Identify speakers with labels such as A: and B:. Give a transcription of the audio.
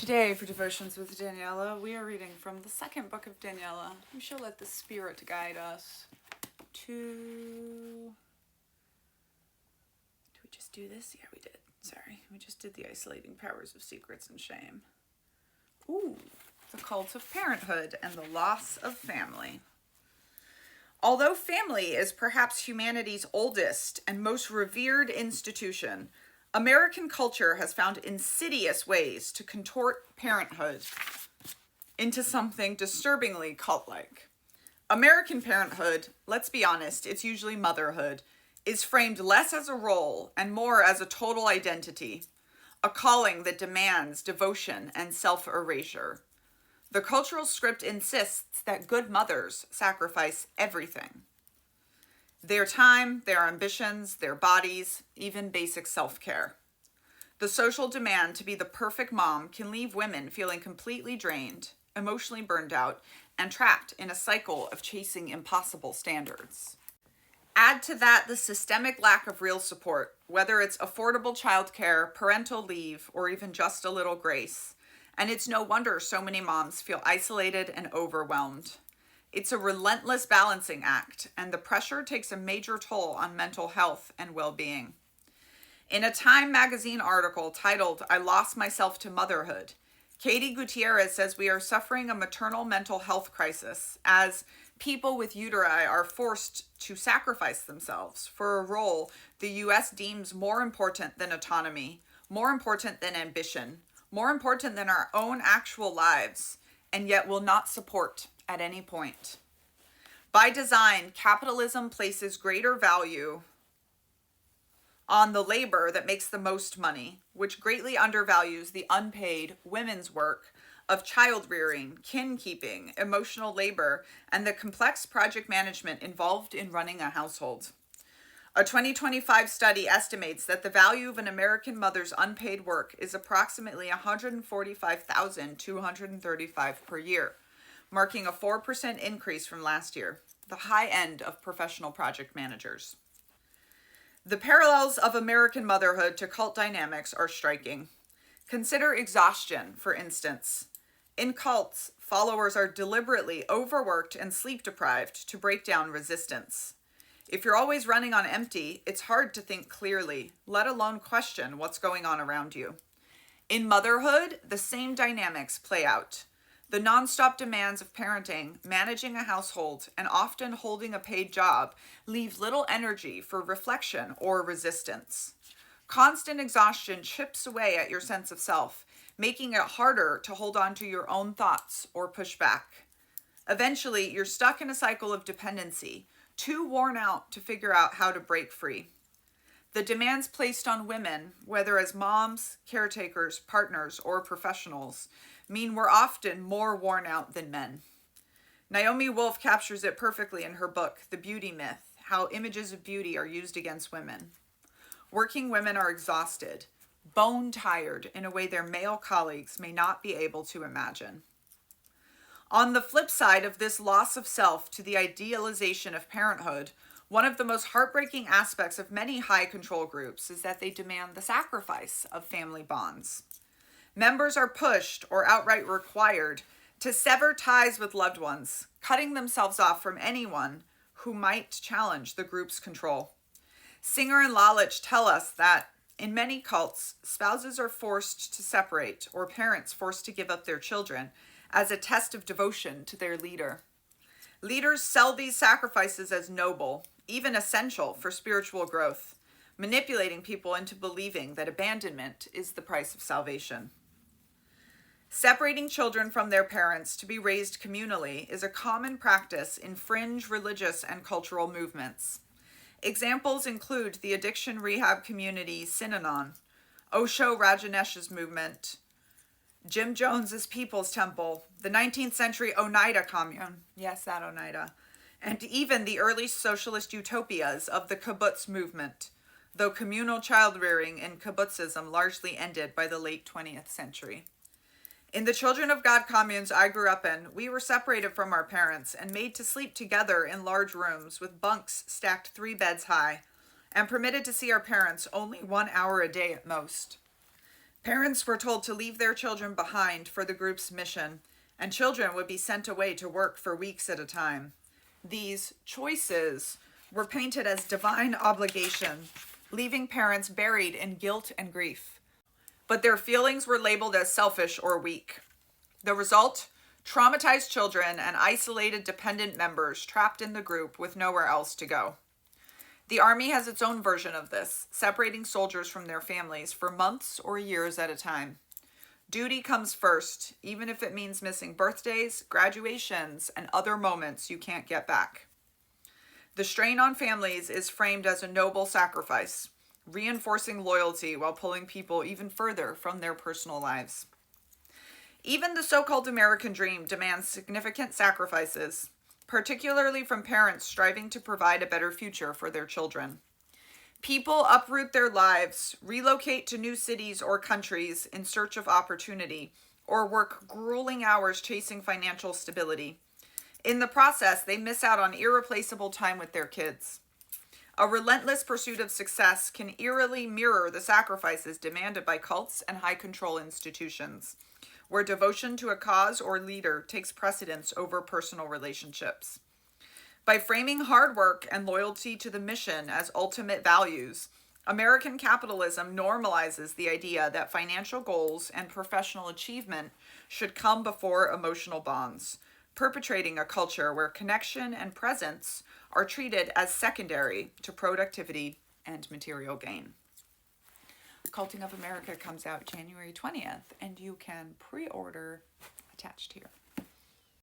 A: Today, for Devotions with Daniella, we are reading from the second book of Daniella. We shall let the Spirit guide us to... Did we just do this? Yeah, we did. Sorry. We just did the Isolating Powers of Secrets and Shame. Ooh, the Cult of Parenthood and the Loss of Family. Although family is perhaps humanity's oldest and most revered institution, American culture has found insidious ways to contort parenthood into something disturbingly cult-like. American parenthood, let's be honest, it's usually motherhood, is framed less as a role and more as a total identity, a calling that demands devotion and self-erasure. The cultural script insists that good mothers sacrifice everything. Their time, their ambitions, their bodies, even basic self-care. The social demand to be the perfect mom can leave women feeling completely drained, emotionally burned out, and trapped in a cycle of chasing impossible standards. Add to that the systemic lack of real support, whether it's affordable childcare, parental leave, or even just a little grace, and it's no wonder so many moms feel isolated and overwhelmed. It's a relentless balancing act, and the pressure takes a major toll on mental health and well-being. In a Time magazine article titled, "I Lost Myself to Motherhood," Katie Gutierrez says we are suffering a maternal mental health crisis as people with uteri are forced to sacrifice themselves for a role the U.S. deems more important than autonomy, more important than ambition, more important than our own actual lives, and yet will not support at any point. By design, capitalism places greater value on the labor that makes the most money, which greatly undervalues the unpaid women's work of child rearing, kin keeping, emotional labor, and the complex project management involved in running a household. A 2025 study estimates that the value of an American mother's unpaid work is approximately $145,235 per year, marking a 4% increase from last year, the high end of professional project managers. The parallels of American motherhood to cult dynamics are striking. Consider exhaustion, for instance. In cults, followers are deliberately overworked and sleep deprived to break down resistance. If you're always running on empty, it's hard to think clearly, let alone question what's going on around you. In motherhood, the same dynamics play out. The nonstop demands of parenting, managing a household, and often holding a paid job leave little energy for reflection or resistance. Constant exhaustion chips away at your sense of self, making it harder to hold on to your own thoughts or push back. Eventually, you're stuck in a cycle of dependency, too worn out to figure out how to break free. The demands placed on women, whether as moms, caretakers, partners, or professionals, mean we're often more worn out than men. Naomi Wolf captures it perfectly in her book, The Beauty Myth, How Images of Beauty Are Used Against Women. Working women are exhausted, bone tired in a way their male colleagues may not be able to imagine. On the flip side of this loss of self to the idealization of parenthood, one of the most heartbreaking aspects of many high control groups is that they demand the sacrifice of family bonds. Members are pushed or outright required to sever ties with loved ones, cutting themselves off from anyone who might challenge the group's control. Singer and Lalich tell us that in many cults, spouses are forced to separate or parents forced to give up their children as a test of devotion to their leader. Leaders sell these sacrifices as noble, even essential for spiritual growth, manipulating people into believing that abandonment is the price of salvation. Separating children from their parents to be raised communally is a common practice in fringe religious and cultural movements. Examples include the addiction rehab community Synanon, Osho Rajanesh's movement, Jim Jones's People's Temple, the 19th century Oneida Commune, yes, that Oneida, and even the early socialist utopias of the kibbutz movement, though communal child-rearing in kibbutzism largely ended by the late 20th century. In the Children of God communes I grew up in, we were separated from our parents and made to sleep together in large rooms with bunks stacked 3 beds high, and permitted to see our parents only 1 hour a day at most. Parents were told to leave their children behind for the group's mission, and children would be sent away to work for weeks at a time. These choices were painted as divine obligation, leaving parents buried in guilt and grief. But their feelings were labeled as selfish or weak. The result? Traumatized children and isolated dependent members trapped in the group with nowhere else to go. The Army has its own version of this, separating soldiers from their families for months or years at a time. Duty comes first, even if it means missing birthdays, graduations, and other moments you can't get back. The strain on families is framed as a noble sacrifice, reinforcing loyalty while pulling people even further from their personal lives. Even the so-called American dream demands significant sacrifices, particularly from parents striving to provide a better future for their children. People uproot their lives, relocate to new cities or countries in search of opportunity, or work grueling hours chasing financial stability. In the process, they miss out on irreplaceable time with their kids. A relentless pursuit of success can eerily mirror the sacrifices demanded by cults and high-control institutions, where devotion to a cause or leader takes precedence over personal relationships. By framing hard work and loyalty to the mission as ultimate values, American capitalism normalizes the idea that financial goals and professional achievement should come before emotional bonds, perpetrating a culture where connection and presence are treated as secondary to productivity and material gain. Culting of America comes out January 20th, and you can pre-order attached here.